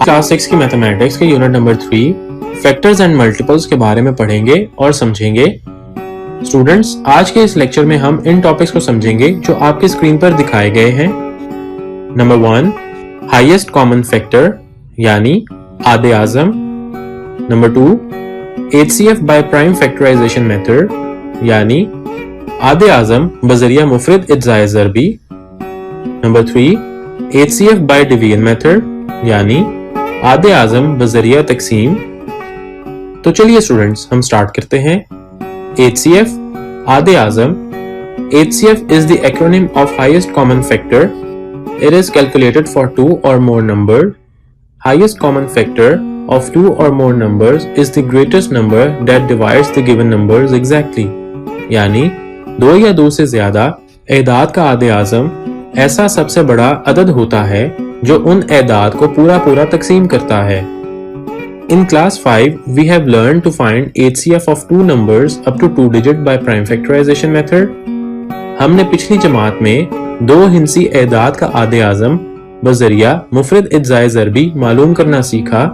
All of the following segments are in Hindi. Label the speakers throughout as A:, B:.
A: क्लास 6 की मैथमेटिक्स के unit number 3 factors and multiples के बारे में पढ़ेंगे और समझेंगे। स्टूडेंट्स, आज के इस लेक्चर में हम इन टॉपिक्स को समझेंगे जो आपकी स्क्रीन पर दिखाए गए हैं। नंबर 1, हाईएस्ट कॉमन फैक्टर यानी आधे आज़म। Number 2, HCF by prime factorisation method यानी आधे आज़म बजरिया मुफरद इज्जाए ज़रबी। Number 3, HCF by division method यानी आधे आज़म बजरिया तकसीम। तो चलिए स्टूडेंट्स, हम स्टार्ट करते हैं। HCF आधे आज़म। HCF is the acronym of highest common factor. It is calculated for two or more numbers. Highest common factor of two or more numbers is the greatest number that divides the given numbers exactly. यानी दो या दो से ज्यादा एदाद का आधे आज़म ऐसा सबसे बड़ा अदद होता है जो उन एदाद को पूरा पूरा तकसीम करता है। In class 5, we have learned to find HCF of two numbers up to 2 digit by prime factorization method. हमने पिछली जमात में दो हिंसी एदाद का आधे आज़म बजरिया मुफरद इज्जाए ज़रबी मालूम करना सीखा।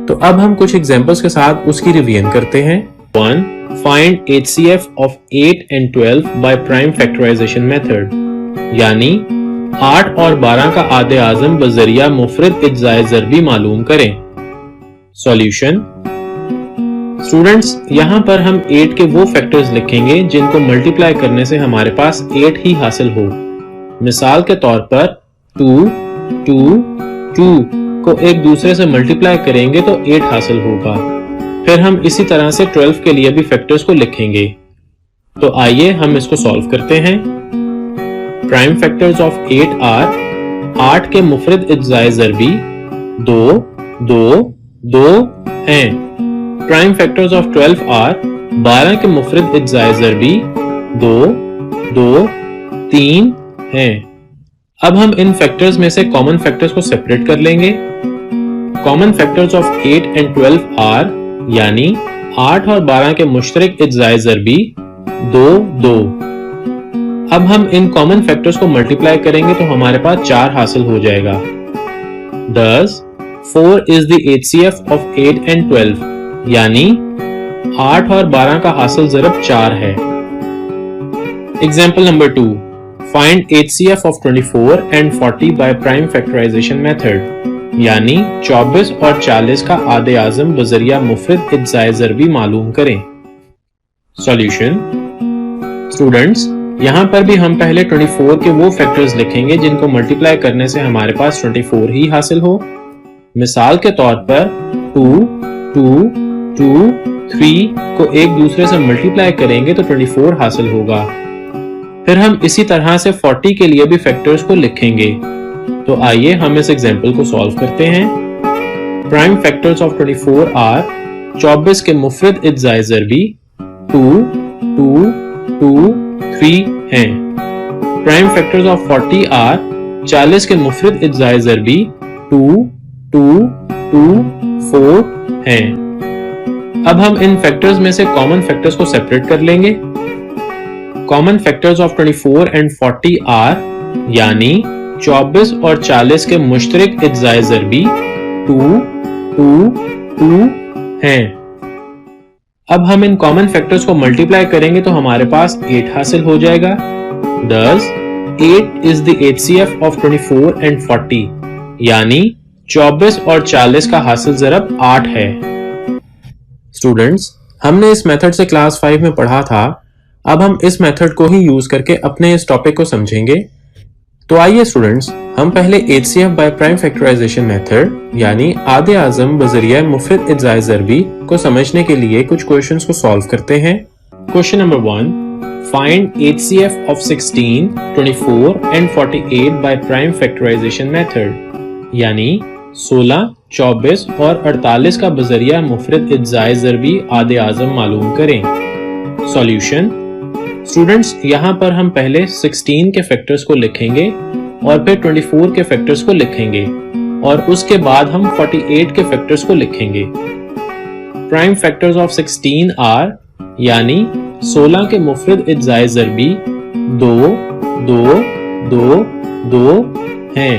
A: तो अब हम कुछ एग्जांपल्स के साथ उसकी रिवीजन करते हैं। 1. Find HCF of 8 and 12 by prime factorization method. यानी 8 और 12 का आधे आज़म बजरिया मुफरद इज्जाए ज़रबी मालूम करें। सॉल्यूशन। स्टूडेंट्स, यहाँ पर हम 8 के वो फैक्टर्स लिखेंगे जिनको मल्टीप्लाई करने से हमारे पास 8 ही हासिल हो। मिसाल के तौर पर 2, 2, 2 को एक दूसरे से मल्टीप्लाई करेंगे तो 8 हासिल होगा। फिर हम इसी तरह से 12 के लिए भी फैक्टर्स को लिखेंगे। तो आइए हम इसको सॉल्व करते हैं। प्राइम फैक्टर्स ऑफ 8 आर 8 के मुफरद इज्जाए ज़रबी 2, 2, 2 हैं। प्राइम फैक्टर्स ऑफ 12 आर 12 के मुफरद इज्जाए ज़रबी 2, 2, 3 हैं। अब हम इन फैक्टर्स में से कॉमन फैक्टर्स को सेपरेट कर लेंगे। Common factors of 8 and 12 are यानी 8 और 12 के मुश्तरक इज्जाए ज़रबी 2, 2। अब हम इन कॉमन फैक्टर्स को मल्टीप्लाई करेंगे तो हमारे पास 4 हासिल हो जाएगा। Thus, 4 is the HCF of 8 and 12 यानी 8 और 12 का हासिल ज़रब 4 है। Example number 2. Find HCF of 24 and 40 by prime factorization method यानी 24 और 40 का आधे आज़म बजरिया मुफरद इज्जाए ज़रबी मालूम करें। सॉल्यूशन। स्टूडेंट्स, यहाँ पर भी हम पहले 24 के वो फैक्टर्स लिखेंगे जिनको मल्टीप्लाई करने से हमारे पास 24 ही हासिल हो। मिसाल के तौर पर 2, 2, 2, 3 को एक दूसरे से मल्टीप्लाई करेंगे तो 24 हासिल होगा। फिर हम इसी तरह से 40 के लिए भी फैक्टर्स को लिखेंगे। तो आइए हम इस एग्जांपल को सॉल्व करते हैं। प्राइम फैक्टर्स ऑफ 24 आर 24 के मुफरद इज्जाए ज़रबी 2, 2, 2, 3 हैं। प्राइम फैक्टर्स ऑफ 40 आर 40 के मुफरद इज्जाए ज़रबी 2, 2, 2, 4 हैं। अब हम इन फैक्टर्स में से कॉमन फैक्टर्स को सेपरेट कर लेंगे। Common factors of 24 and 40 are यानी 24 और 40 के मुश्तरक इज्जाए ज़रबी 2, 2, 2 हैं। अब हम इन कॉमन फैक्टर्स को मल्टीप्लाई करेंगे तो हमारे पास 8 हासिल हो जाएगा। Thus, 8 is the HCF of 24 and 40 यानी 24 और 40 का हासिल ज़रब 8 है। स्टूडेंट्स, हमने इस मेथड से क्लास 5 में पढ़ा था। अब हम इस मेथड को ही यूज करके अपने इस टॉपिक को समझेंगे। तो आइए स्टूडेंट्स, हम पहले HCF by prime factorisation method यानी आधे आज़म बजरिया मुफरद इज्जाए ज़रबी को समझने के लिए कुछ क्वेश्चंस को सॉल्व करते हैं। Question number 1, find HCF of 16, 24 and 48 by prime factorisation method यानी 16, 24 और 48 का बजरिया मुफरद इज्जाए ज़रबी आधे आज़म मालूम करें। सॉल्यूशन। स्टूडेंट्स, यहाँ पर हम पहले 16 के फैक्टर्स को लिखेंगे और फिर 24 के फैक्टर्स को लिखेंगे और उसके बाद हम 48 के फैक्टर्स को लिखेंगे। प्राइम फैक्टर्स ऑफ 16 आर यानी 16 के मुफरद इज्जाए ज़रबी 2, 2, 2, 2 हैं।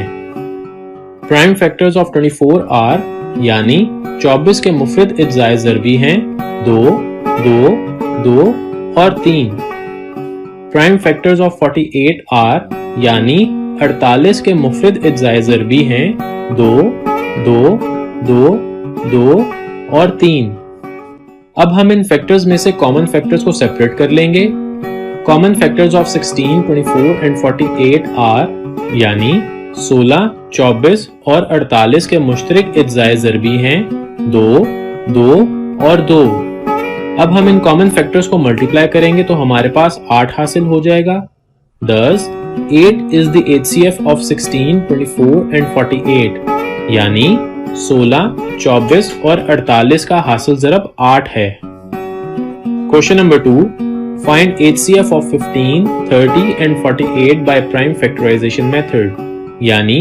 A: प्राइम फैक्टर्स ऑफ 24 आर यानी 24 के मुफरद इज्जाए ज़रबी हैं 2, 2, 2 और 3। प्राइम फैक्टर्स ऑफ 48 आर यानी 48 के मुफरद इज्जाए ज़रबी हैं 2, 2, 2, 2 और 3। अब हम इन फैक्टर्स में से कॉमन फैक्टर्स को सेपरेट कर लेंगे। Common factors of 16, 24 and 48 are यानी 16, 24 और 48 के मुश्तरक इज्जाए ज़रबी हैं 2, 2 और 2। अब हम इन कॉमन फैक्टर्स को मल्टीप्लाई करेंगे तो हमारे पास 8 हासिल हो जाएगा। Thus, 8 is the HCF of 16, 24 and 48 यानी 16, 24 और 48 का हासिल ज़रब 8 है। Question number 2, find HCF of 15, 30 and 48 by prime factorization method यानी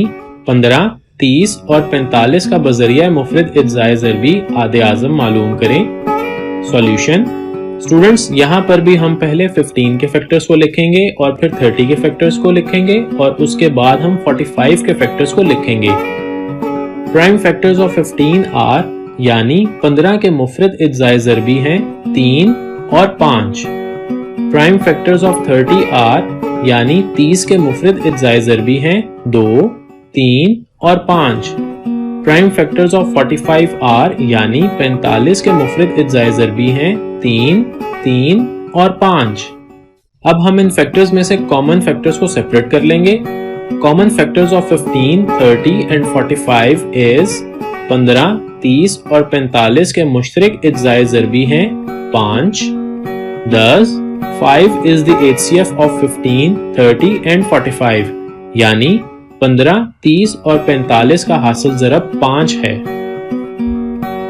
A: 15, 30 और 45 का बजरिया मुफरद इज्जाए ज़रबी आदे आज़म मालूम करें। सॉल्यूशन। स्टूडेंट्स, यहाँ पर भी हम पहले 15 के फैक्टर्स को लिखेंगे और फिर 30 के फैक्टर्स को लिखेंगे और उसके बाद हम 45 के फैक्टर्स को लिखेंगे। प्राइम फैक्टर्स ऑफ 15 आर यानी 15 के मुफरद इज्जाए ज़रबी हैं 3 और 5। प्राइम फैक्टर्स ऑफ 30 आर यानी 30 के मुफरद इज्जाए ज़रबी हैं 2, 3 और 5। प्राइम फैक्टर्स ऑफ 45 आर यानी 45 के मुफरद इज्जाए ज़रबी हैं 3, 3 और 5। अब हम इन फैक्टर्स में से कॉमन फैक्टर्स को सेपरेट कर लेंगे। Common factors of 15, 30 and 45 is 15, 30 और 45 के मुश्तरक इज्जाए ज़रबी हैं 5। Thus, 5 is the HCF of 15, 30 and 45 यानी 15, 30 और 45 का हासिल ज़रब 5 है।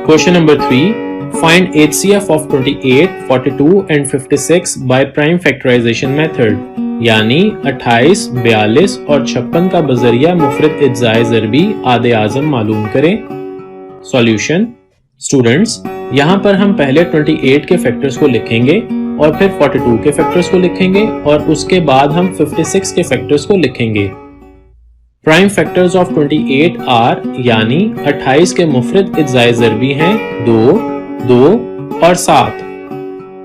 A: Question number 3, find HCF of 28, 42 and 56 by prime factorization method यानी 28, 42 और 56 का बजरिया मुफरद इज्जाए ज़रबी आदे आज़म मालूम करें। सॉल्यूशन। स्टूडेंट्स, यहाँ पर हम पहले 28 के फैक्टर्स को लिखेंगे और फिर 42 के फैक्टर्स को लिखेंगे और उसके बाद हम 56 के फैक्टर्स को लिखेंगे। प्राइम फैक्टर्स ऑफ 28 आर यानी 28 के मुफरद इज्जाए ज़रबी हैं 2, 2 और 7।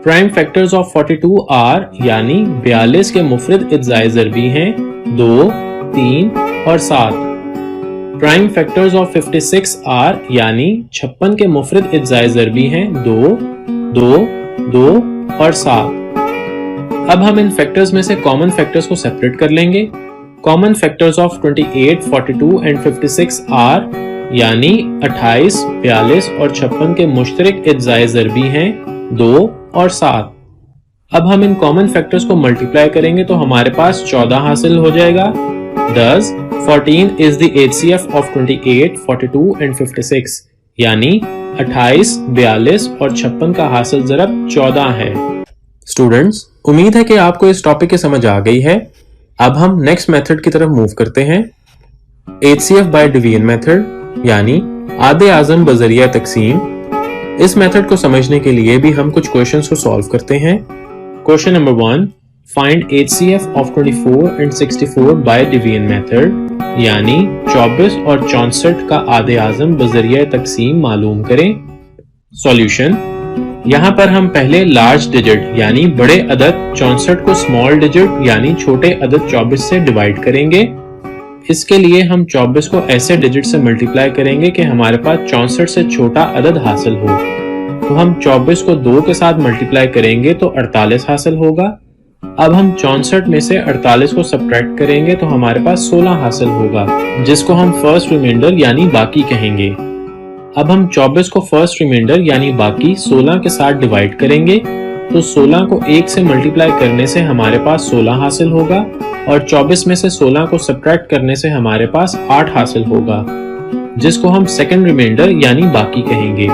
A: प्राइम फैक्टर्स ऑफ 42 आर यानी 42 के मुफरद इज्जाए ज़रबी हैं 2, 3 और 7। प्राइम फैक्टर्स ऑफ 56 आर यानी 56 के मुफरद इज्जाए ज़रबी हैं 2, 2, 2 और 7। अब हम इन फैक्टर्स में से कॉमन फैक्टर्स को सेपरेट कर लेंगे। Common factors of 28, 42 and 56 are यानी 28, 42 और 56 के मुश्तरक इज्जाए ज़रबी हैं 2 और 7। अब हम इन कॉमन फैक्टर्स को मल्टीप्लाई करेंगे तो हमारे पास 14 हासिल हो जाएगा। Thus, 14 is the HCF of 28, 42 and 56 यानी 28, 42 और 56 का हासिल ज़रब 14 है। स्टूडेंट्स, उम्मीद है कि आपको इस टॉपिक की समझ आ गई है। अब हम नेक्स्ट मेथड की तरफ मूव करते हैं। HCF बाय डिवीजन मेथड यानी आधे आज़म बजरिया तकसीम। इस मेथड को समझने के लिए भी हम कुछ क्वेश्चंस को सॉल्व करते हैं। Question number 1, find HCF of 24 and 64 bye division method यानी 24 और 64 का आधे आज़म बजरिया तकसीम मालूम करें। सॉल्यूशन। यहाँ पर हम पहले लार्ज डिजिट यानी बड़े अदद 64 को स्मॉल डिजिट यानी छोटे अदद 24 से डिवाइड करेंगे। इसके लिए हम 24 को ऐसे डिजिट से मल्टीप्लाई करेंगे कि हमारे पास 64 से छोटा अदद हासिल हो। तो हम 24 को 2 के साथ मल्टीप्लाई करेंगे तो 48 हासिल होगा। अब हम 64 में से 48 को सब्ट्रैक्ट करेंगे तो हमारे पास 16 हासिल होगा, जिसको हम फर्स्ट रिमाइंडर यानी बाकी कहेंगे। अब हम 24 को फर्स्ट रिमाइंडर यानी बाकी 16 के साथ डिवाइड करेंगे तो 16 को 1 से मल्टीप्लाई करने से हमारे पास 16 हासिल होगा और 24 में से 16 को सब्ट्रैक्ट करने से हमारे पास 8 हासिल होगा, जिसको हम सेकंड रिमाइंडर यानी बाकी कहेंगे।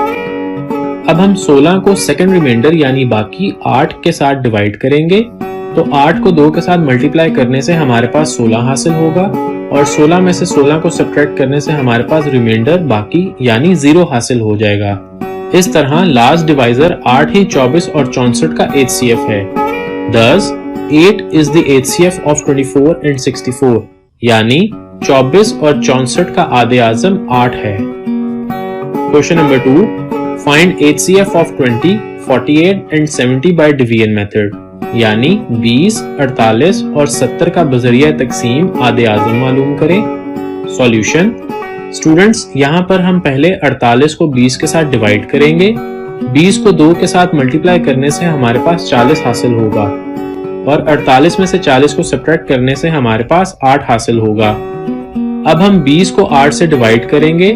A: अब हम 16 को सेकंड रिमाइंडर यानी बाकी 8 के साथ डिवाइड करेंगे तो 8 को 2 के साथ मल्टीप्लाई करने से हमारे पास 16 हासिल होगा और 16 में से 16 को सब्ट्रैक्ट करने से हमारे पास रिमाइंडर बाकी यानी 0 हासिल हो जाएगा। इस तरह लास्ट डिवाइजर 8 ही 24 और 64 का HCF है। Thus, 8 is the HCF of 24 and 64 यानी 24 और 64 का आधे आज़म 8 है। Question number 2, find HCF of 20, 48 and 70 bye division method, यानी 20, 48 और 70 का बजरिया तकसीम आधे आज़म मालूम करें। सॉल्यूशन। स्टूडेंट्स, यहाँ पर हम पहले 48 को 20 के साथ डिवाइड करेंगे। 20 को 2 के साथ मल्टीप्लाई करने से हमारे पास 40 हासिल होगा और 48 में से 40 को सब्ट्रैक्ट करने से हमारे पास 8 हासिल होगा। अब हम 20 को 8 से डिवाइड करेंगे।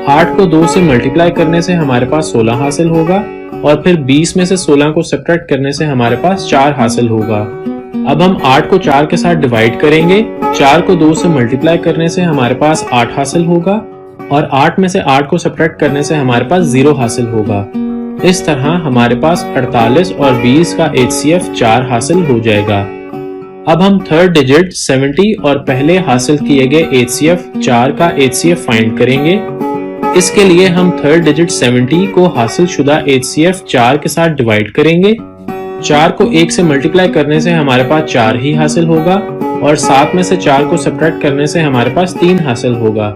A: 8 को 2 से मल्टीप्लाई करने से हमारे पास 16 हासिल होगा और फिर 20 में से 16 को सब्ट्रैक्ट करने से हमारे पास 4 हासिल होगा। अब हम 8 को 4 के साथ डिवाइड करेंगे। 4 को 2 से मल्टीप्लाई करने से हमारे पास 8 हासिल होगा और 8 में से 8 को सब्ट्रैक्ट करने से हमारे पास 0 हासिल होगा। इस तरह हमारे पास 48 और 20 का HCF 4 हासिल हो जाएगा। अब हम थर्ड डिजिट 70 और पहले हासिल किए गए HCF 4 का HCF फाइंड करेंगे। इसके लिए हम थर्ड डिजिट 70 को हासिल शुदा HCF 4 के साथ डिवाइड करेंगे। 4 को 1 से मल्टीप्लाई करने से हमारे पास 4 ही हासिल होगा और 7 में से 4 को सब्ट्रैक्ट करने से हमारे पास 3 हासिल होगा।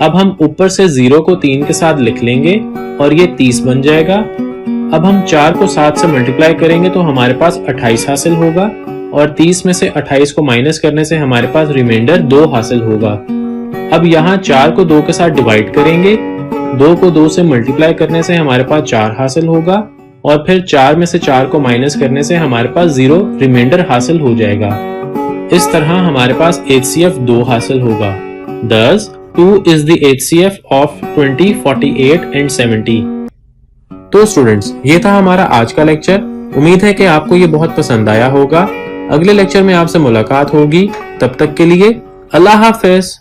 A: अब हम ऊपर से 0 को 3 के साथ लिख लेंगे और ये 30 बन जाएगा। अब हम 4 को 7 से मल्टीप्लाई करेंगे तो हमारे पास 28 हासिल होगा और 30 में से 28 को माइनस करने से हमारे पास रिमाइंडर 2 हासिल होगा। अब यहाँ 4 को 2 के साथ डिवाइड करेंगे। 2 को 2 से मल्टीप्लाई करने से हमारे पास 4 हासिल होगा और फिर 4 में से 4 को माइनस करने से हमारे पास 0 रिमाइंडर हासिल हो जाएगा। इस तरह हमारे पास HCF 2 हासिल होगा। Thus, 2 is the HCF of 20, 48 and 70। तो स्टूडेंट्स, ये था हमारा आज का लेक्चर। उम्मीद है कि आपको ये बहुत पसंद आया होगा। अगले लेक्चर में आपसे मुलाकात होगी। तब तक के लिए अल्लाह हाफिज।